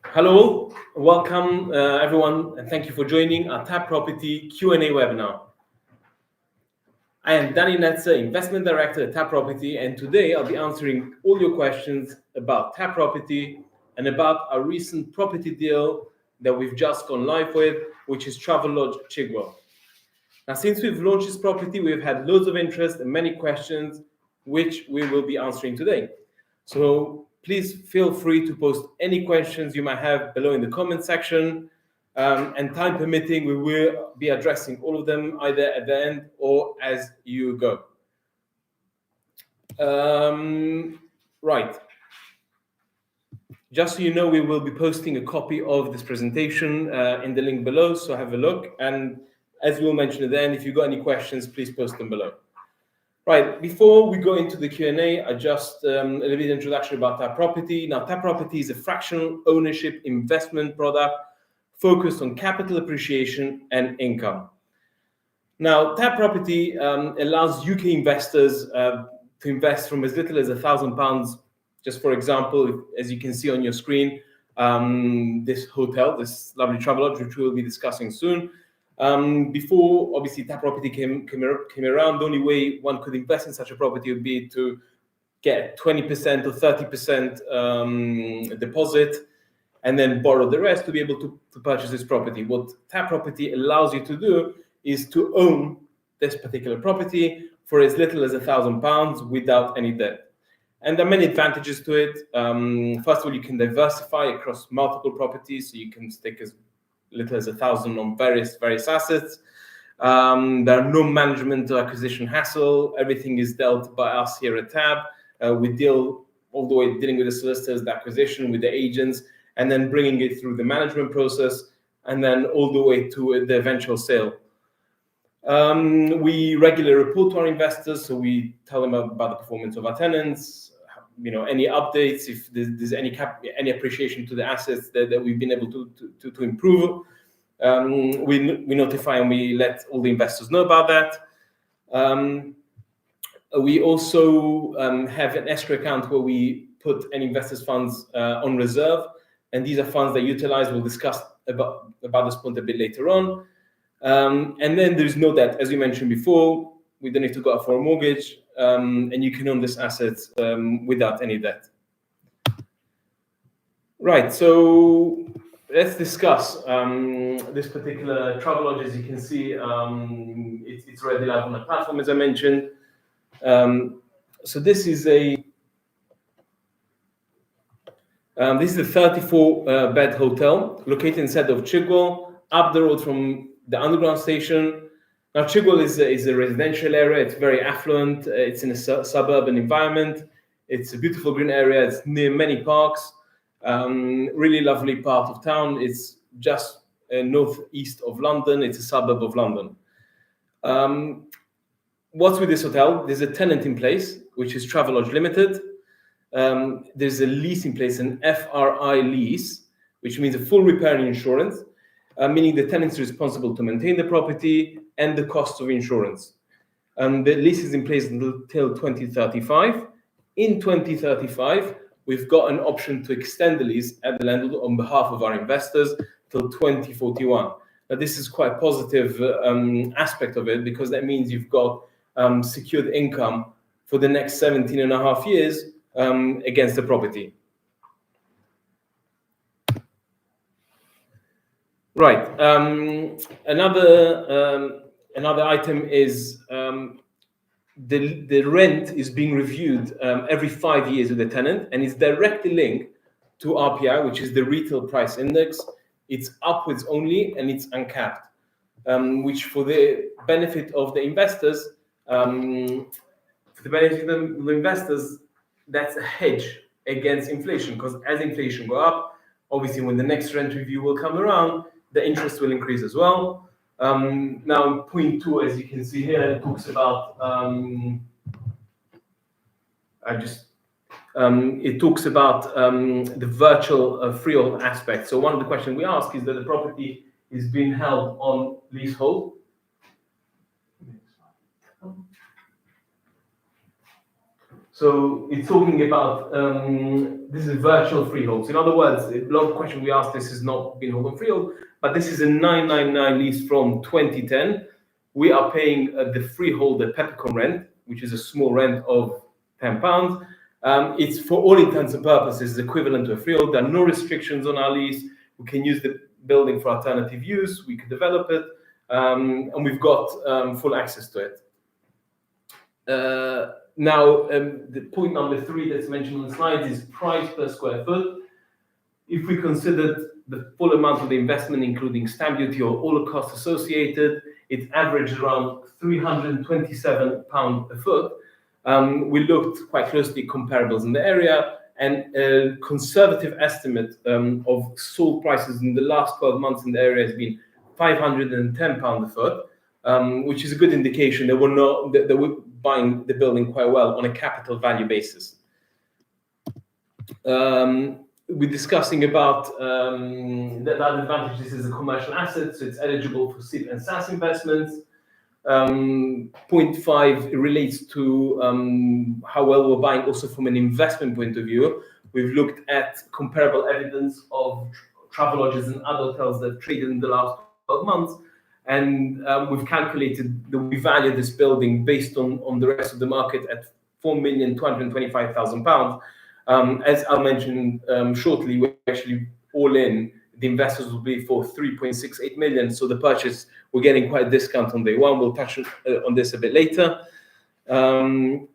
Hello, welcome everyone, and thank you for joining our Tap Property Q&A webinar. I am Dani Netzer, Investment Director at Tap Property, and today I'll be answering all your questions about Tap Property and about our recent property deal that we've just gone live with, which is Travelodge Chigwell. Now, since we've launched this property, we've had loads of interest and many questions, which we will be answering today. So please feel free to post any questions you might have below in the comment section. And time permitting, we will be addressing all of them either at the end or as you go. Right. Just so you know, we will be posting a copy of this presentation in the link below, so have a look. And as we'll mention at the end, if you've got any questions, please post them below. Right, before we go into the Q&A, I just a little bit introduction about Tap Property. Now, Tap Property is a fractional ownership investment product focused on capital appreciation and income. Now, Tap Property allows UK investors to invest from as little as £1,000. Just for example, as you can see on your screen, this hotel, this lovely Travelodge, which we'll be discussing soon. Before, obviously, Tap Property came around, the only way one could invest in such a property would be to get 20% or 30% deposit and then borrow the rest to be able to purchase this property. What Tap Property allows you to do is to own this particular property for as little as £1,000 without any debt. And there are many advantages to it. First of all, you can diversify across multiple properties, so you can stake as little as £1,000 on various assets. There are no management or acquisition hassle. Everything is dealt by us here at Tab. We deal all the way dealing with the solicitors, the acquisition, with the agents, and then bringing it through the management process, and then all the way to the eventual sale. We regularly report to our investors, so we tell them about the performance of our tenants, any updates, if there's any appreciation to the assets that we've been able to improve. We notify and we let all the investors know about that. We also have an escrow account where we put any investors' funds on reserve, and these are funds that utilize. We'll discuss about this point a bit later on. And then there's no debt, as we mentioned before. We don't need to go out for a mortgage, and you can own this asset without any debt. Right, so let's discuss this particular Travelodge. As you can see, it's already live on the platform, as I mentioned. So this is a 34-bed hotel located inside of Chigwell, up the road from the underground station. Now, Chigwell is a residential area. It's very affluent. It's in a suburban environment. It's a beautiful green area. It's near many parks. Really lovely part of town. It's just northeast of London. It's a suburb of London. What's with this hotel? There's a tenant in place, which is Travelodge Limited. There's a lease in place, an FRI lease, which means a full repair and insurance, meaning the tenant is responsible to maintain the property and the cost of insurance. The lease is in place until 2035. In 2035, we've got an option to extend the lease at the landlord on behalf of our investors till 2041. Now, this is quite a positive aspect of it, because that means you've got secured income for the next 17 and a half years against the property. Right. Another item is the rent is being reviewed every 5 years with the tenant, and it's directly linked to RPI, which is the retail price index. It's upwards only, and it's uncapped, which for the benefit of the investors, that's a hedge against inflation, because as inflation go up, obviously when the next rent review will come around, the interest will increase as well. Now, point 2, as you can see here, it talks about the virtual freehold aspect. So one of the questions we ask is that the property is being held on leasehold. So it's talking about this is virtual freeholds. In other words, a lot of questions we asked, this is not being held on freehold, but this is a 999 lease from 2010. We are paying the freeholder peppercorn rent, which is a small rent of £10. It's for all intents and purposes equivalent to a freehold. There are no restrictions on our lease. We can use the building for alternative use. We could develop it, and we've got full access to it. Now, the point number 3 that's mentioned on the slide is price per square foot. If we considered the full amount of the investment, including stamp duty or all the costs associated, it averaged around £327 a foot. We looked quite closely at comparables in the area, and a conservative estimate of sold prices in the last 12 months in the area has been £510 a foot, which is a good indication that we're buying the building quite well on a capital value basis. We're discussing about the advantage. This is a commercial asset, so it's eligible for SIP and SAS investments. Point 5 relates to how well we're buying also from an investment point of view. We've looked at comparable evidence of travel lodges and other hotels that have traded in the last 12 months. And we've calculated that we value this building based on the rest of the market at £4,225,000. As I'll mention shortly, we're actually all in. The investors will be for 3.68 million. So the purchase, we're getting quite a discount on day one. We'll touch on this a bit later. There's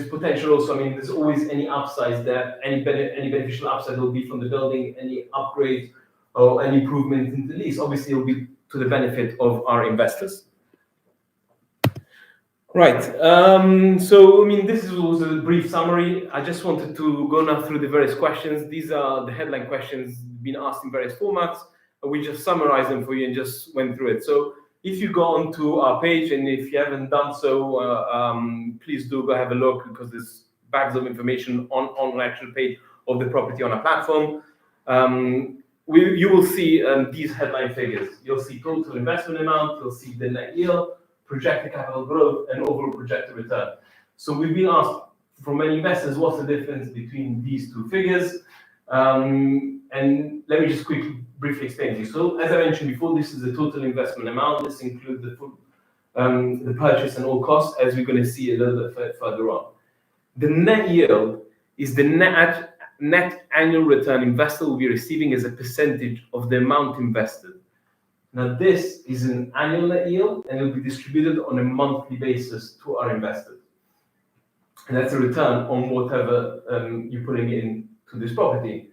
potential also. I mean, there's always any upsides there. Any beneficial upside will be from the building, any upgrades or any improvement in the lease. Obviously, it will be to the benefit of our investors. Right. So, I mean, this was a brief summary. I just wanted to go now through the various questions. These are the headline questions being asked in various formats. We just summarized them for you and just went through it. So if you go onto our page, and if you haven't done so, please do go have a look, because there's bags of information on the actual page of the property on our platform. You will see these headline figures. You'll see total investment amount, you'll see the net yield, projected capital growth, and overall projected return. So we've been asked from many investors, what's the difference between these two figures? And let me just briefly explain to you. So as I mentioned before, this is the total investment amount. This includes the full, the purchase and all costs, as we're going to see a little bit further on. The net yield is the net annual return investor will be receiving as a percentage of the amount invested. Now, this is an annual net yield, and it will be distributed on a monthly basis to our investors. And that's a return on whatever you're putting into this property.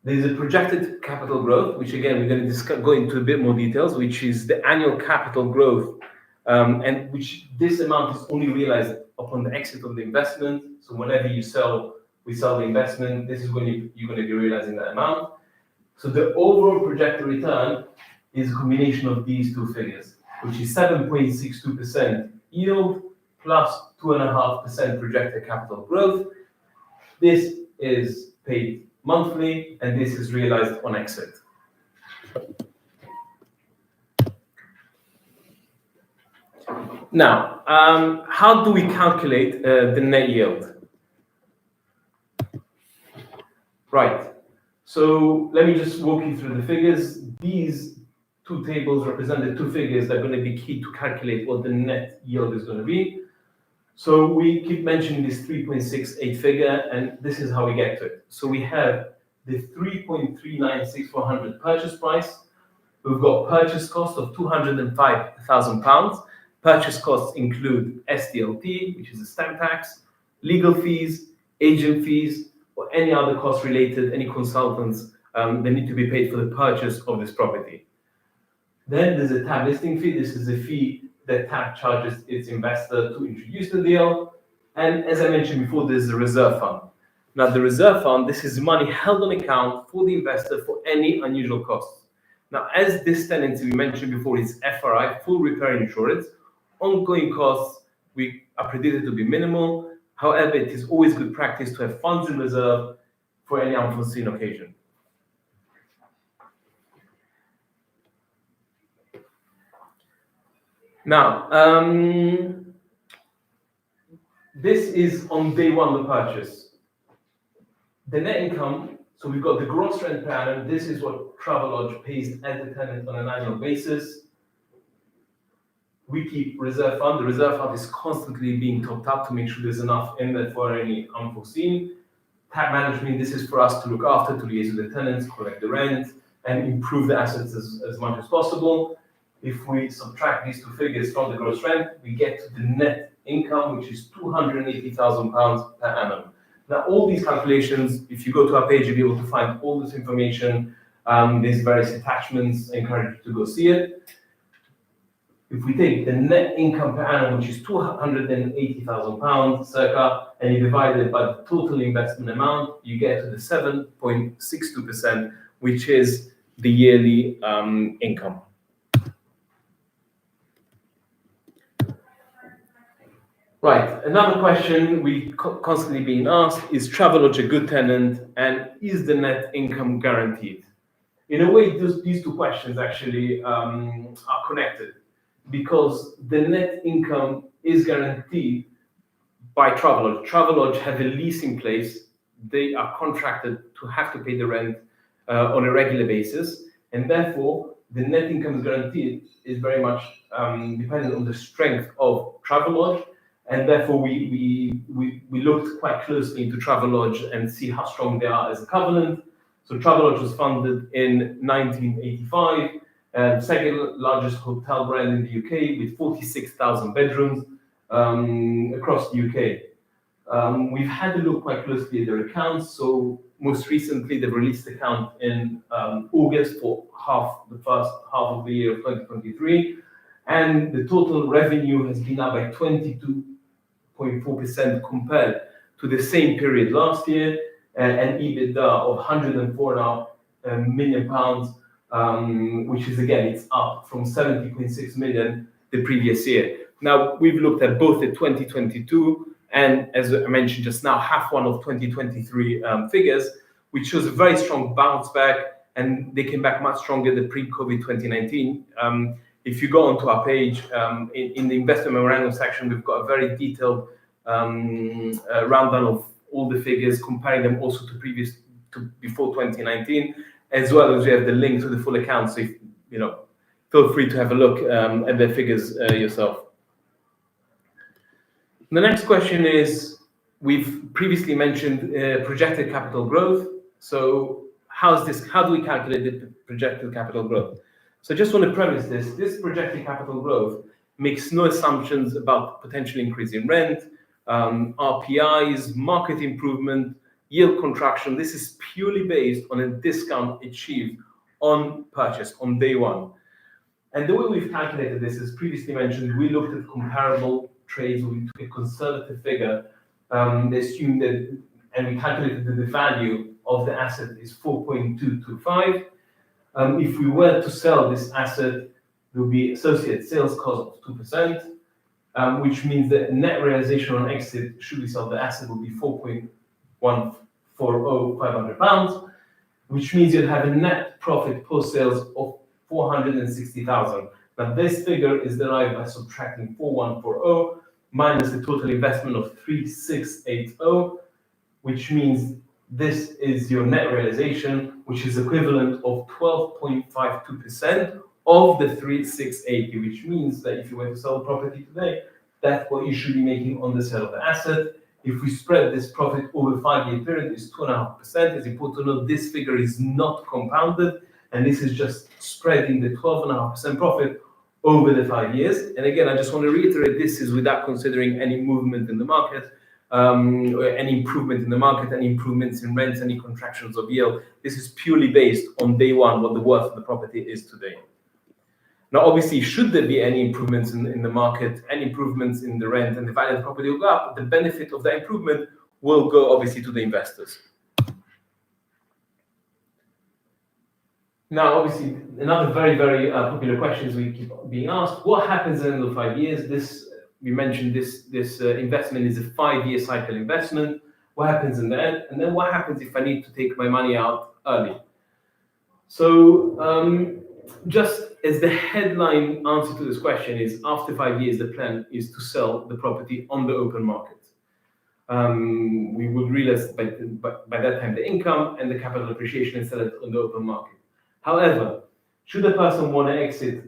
There's a projected capital growth, which again, we're going to go into a bit more details, which is the annual capital growth, and which this amount is only realized upon the exit of the investment. So whenever we sell the investment, this is when you're going to be realizing that amount. So the overall projected return is a combination of these two figures, which is 7.62% yield plus 2.5% projected capital growth. This is paid monthly, and this is realized on exit. Now, how do we calculate the net yield? Right. So let me just walk you through the figures. These two tables represent the two figures that are going to be key to calculate what the net yield is going to be. So we keep mentioning this 3.68 figure, and this is how we get to it. So we have the 3.396400 purchase price. We've got purchase cost of £205,000. Purchase costs include SDLT, which is the stamp tax, legal fees, agent fees, or any other costs related, any consultants that need to be paid for the purchase of this property. Then there's a tab listing fee. This is a fee that tab charges its investor to introduce the deal. And as I mentioned before, there's a reserve fund. Now, the reserve fund, this is money held on account for the investor for any unusual costs. Now, as this tenancy we mentioned before is FRI, full repair insurance, ongoing costs are predicted to be minimal. However, it is always good practice to have funds in reserve for any unforeseen occasion. Now, this is on day one of the purchase. The net income, so we've got the gross rent per annum. This is what Travelodge pays as the tenant on an annual basis. We keep reserve fund. The reserve fund is constantly being topped up to make sure there's enough in there for any unforeseen. Tag management, this is for us to look after, to liaise with the tenants, collect the rent, and improve the assets as much as possible. If we subtract these two figures from the gross rent, we get to the net income, which is £280,000 per annum. Now, all these calculations, if you go to our page, you'll be able to find all this information. There's various attachments. I encourage you to go see it. If we take the net income per annum, which is £280,000 circa, and you divide it by the total investment amount, you get to the 7.62%, which is the yearly income. Right, another question we constantly being asked, is Travelodge a good tenant, and is the net income guaranteed? In a way, these two questions actually are connected, because the net income is guaranteed by Travelodge. Travelodge have a lease in place. They are contracted to have to pay the rent on a regular basis, and therefore the net income guaranteed is very much dependent on the strength of Travelodge, and therefore we looked quite closely into Travelodge and see how strong they are as a covenant. So Travelodge was founded in 1985. Second largest hotel brand in the UK with 46,000 bedrooms across the UK. We've had a look quite closely at their accounts. So most recently, they've released the account in August for the first half of the year of 2023. And the total revenue has been up by 22.4% compared to the same period last year, and EBITDA of £104 million, which is, again, it's up from 70.6 million the previous year. Now, we've looked at both the 2022 and, as I mentioned just now, half one of 2023 figures, which shows a very strong bounce back, and they came back much stronger than pre-COVID 2019. If you go onto our page, in the investment memorandum section, we've got a very detailed rundown of all the figures, comparing them also to before 2019, as well as we have the link to the full account. So, feel free to have a look at the figures yourself. The next question is, we've previously mentioned projected capital growth. So how do we calculate the projected capital growth? So I just want to premise this projected capital growth makes no assumptions about potential increase in rent, RPIs, market improvement, yield contraction. This is purely based on a discount achieved on purchase on day one. And the way we've calculated this, as previously mentioned, we looked at comparable trades. We took a conservative figure, assumed that, and we calculated that the value of the asset is 4.225. If we were to sell this asset, there will be associated sales cost of 2%, which means that net realization on exit, should we sell the asset, will be £4.140,500, which means you'd have a net profit post sales of 460,000. Now, this figure is derived by subtracting 4,140 minus the total investment of 3,680, which means this is your net realization, which is equivalent of 12.52% of the 3,680, which means that if you were to sell the property today, that's what you should be making on the sale of the asset. If we spread this profit over a 5-year period, it's 2.5%. It's important to note this figure is not compounded, and this is just spreading the 12.5% profit over the 5 years. And again, I just want to reiterate, this is without considering any movement in the market, any improvement in the market, any improvements in rents, any contractions of yield. This is purely based on day one, what the worth of the property is today. Now, obviously, should there be any improvements in the market, any improvements in the rent, and the value of the property will go up, the benefit of that improvement will go, obviously, to the investors. Now, obviously, another very, very popular question is we keep being asked, what happens in the 5 years? We mentioned this investment is a 5-year cycle investment. What happens in that? And then what happens if I need to take my money out early? So just as the headline answer to this question is, after 5 years, the plan is to sell the property on the open market. We would realize by that time the income and the capital appreciation and sell it on the open market. However, should a person want to exit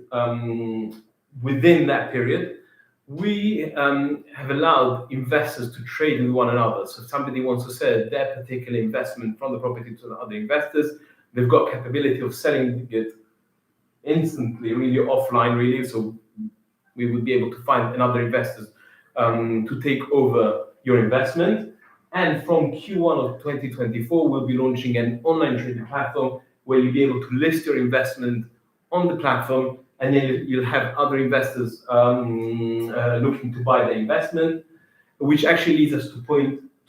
within that period, we have allowed investors to trade with one another. So if somebody wants to sell their particular investment from the property to the other investors, they've got capability of selling it instantly, really offline, really. So we would be able to find another investors to take over your investment. And from Q1 of 2024, we'll be launching an online trading platform where you'll be able to list your investment on the platform, and then you'll have other investors looking to buy the investment, which actually leads us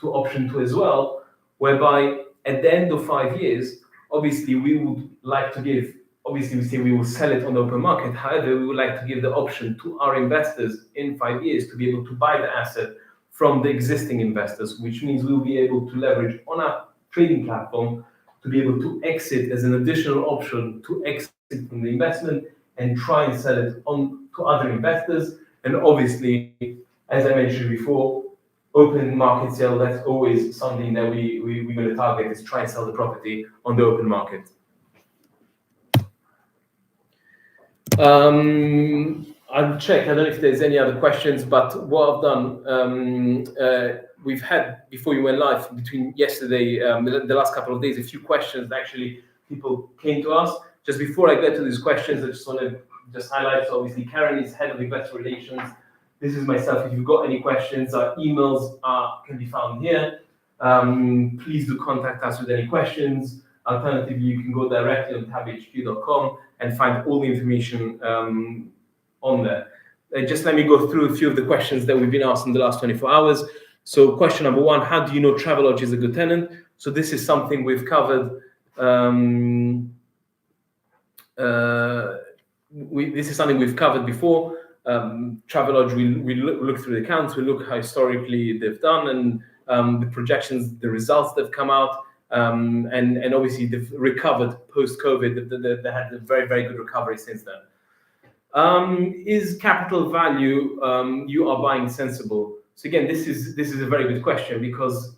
to option 2 as well, whereby at the end of 5 years, obviously we would like to give, obviously we say we will sell it on the open market. However, we would like to give the option to our investors in 5 years to be able to buy the asset from the existing investors, which means we'll be able to leverage on our trading platform to be able to exit as an additional option to exit from the investment and try and sell it on to other investors. And obviously, as I mentioned before, open market sale, that's always something that we're going to target, is try and sell the property on the open market. I'll check. I don't know if there's any other questions, but what I've done, we've had, before you went live, between yesterday, the last couple of days, a few questions that actually people came to us. Just before I get to these questions, I just want to highlight, so obviously Karen is Head of Investor Relations. This is myself. If you've got any questions, our emails can be found here. Please do contact us with any questions. Alternatively, you can go directly on tabhq.com and find all the information on there. Just let me go through a few of the questions that we've been asked in the last 24 hours. So question number 1, how do you know Travelodge is a good tenant? So this is something we've covered. This is something we've covered before. Travelodge, we look through the accounts, we look how historically they've done, and the projections, the results that have come out. And obviously they've recovered post-COVID. They had a very, very good recovery since then. Is capital value you are buying sensible? So again, this is a very good question, because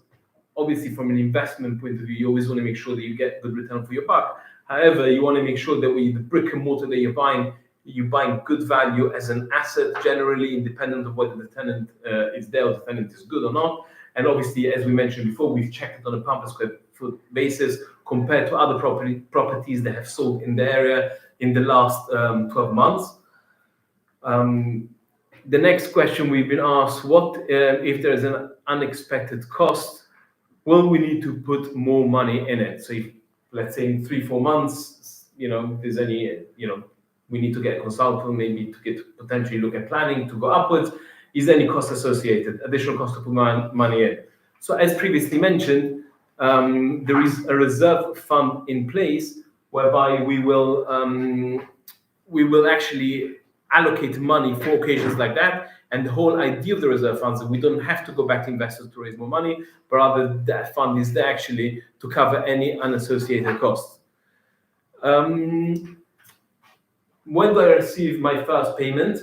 obviously from an investment point of view, you always want to make sure that you get good return for your buck. However, you want to make sure that the brick and mortar that you're buying good value as an asset, generally independent of whether the tenant is there or the tenant is good or not. And obviously, as we mentioned before, we've checked it on a per square foot basis compared to other properties that have sold in the area in the last 12 months. The next question we've been asked, what if there is an unexpected cost? Will we need to put more money in it? So if, let's say in 3-4 months, there's any, we need to get a consultant, maybe to potentially look at planning to go upwards. Is there any cost associated, additional cost to put money in? So as previously mentioned, there is a reserve fund in place whereby we will actually allocate money for occasions like that. And the whole idea of the reserve funds is that we don't have to go back to investors to raise more money, but rather that fund is there actually to cover any unassociated costs. When do I receive my first payment?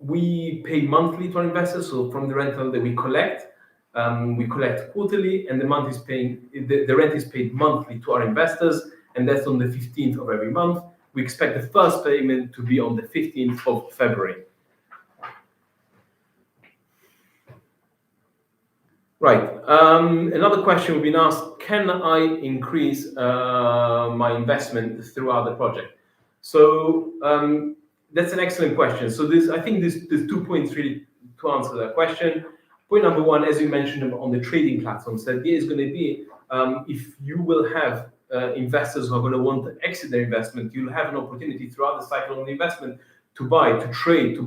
We pay monthly to our investors. So from the rental that we collect quarterly, and the rent is paid monthly to our investors, and that's on the 15th of every month. We expect the first payment to be on the 15th of February. Right. Another question we've been asked, can I increase my investment throughout the project? So that's an excellent question. So I think there's 2 points really to answer that question. Point number 1, as you mentioned on the trading platforms, the idea is going to be if you will have investors who are going to want to exit their investment, you'll have an opportunity throughout the cycle of the investment to trade,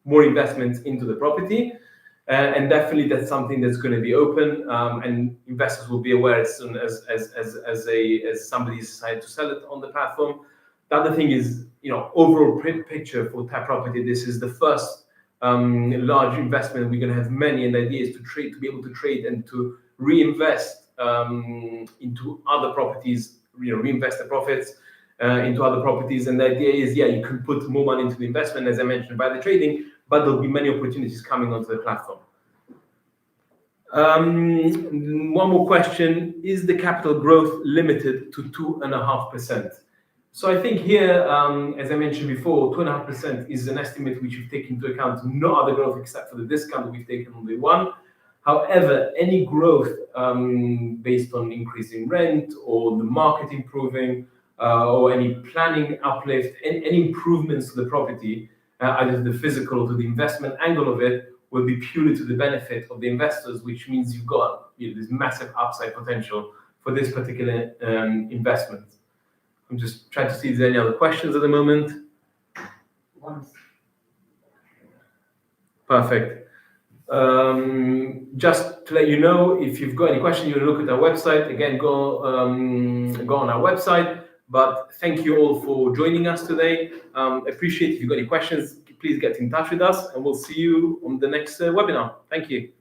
more investments into the property. And definitely that's something that's going to be open, and investors will be aware as soon as somebody decided to sell it on the platform. The other thing is, overall picture for Tap Property, this is the first large investment. We're going to have many, and the idea is to be able to trade and to reinvest into other properties, reinvest the profits into other properties. And the idea is, you can put more money into the investment, as I mentioned, by the trading, but there'll be many opportunities coming onto the platform. One more question: is the capital growth limited to 2.5%? So I think here, as I mentioned before, 2.5% is an estimate which we've taken into account no other growth except for the discount that we've taken on day one. However, any growth based on increasing rent or the market improving or any planning uplift, any improvements to the property, either to the physical or to the investment angle of it, will be purely to the benefit of the investors, which means you've got this massive upside potential for this particular investment. I'm just trying to see if there's any other questions at the moment. Perfect. Just to let you know, if you've got any questions, you look at our website. Again, go on our website. But thank you all for joining us today. Appreciate if you've got any questions, please get in touch with us, and we'll see you on the next webinar. Thank you.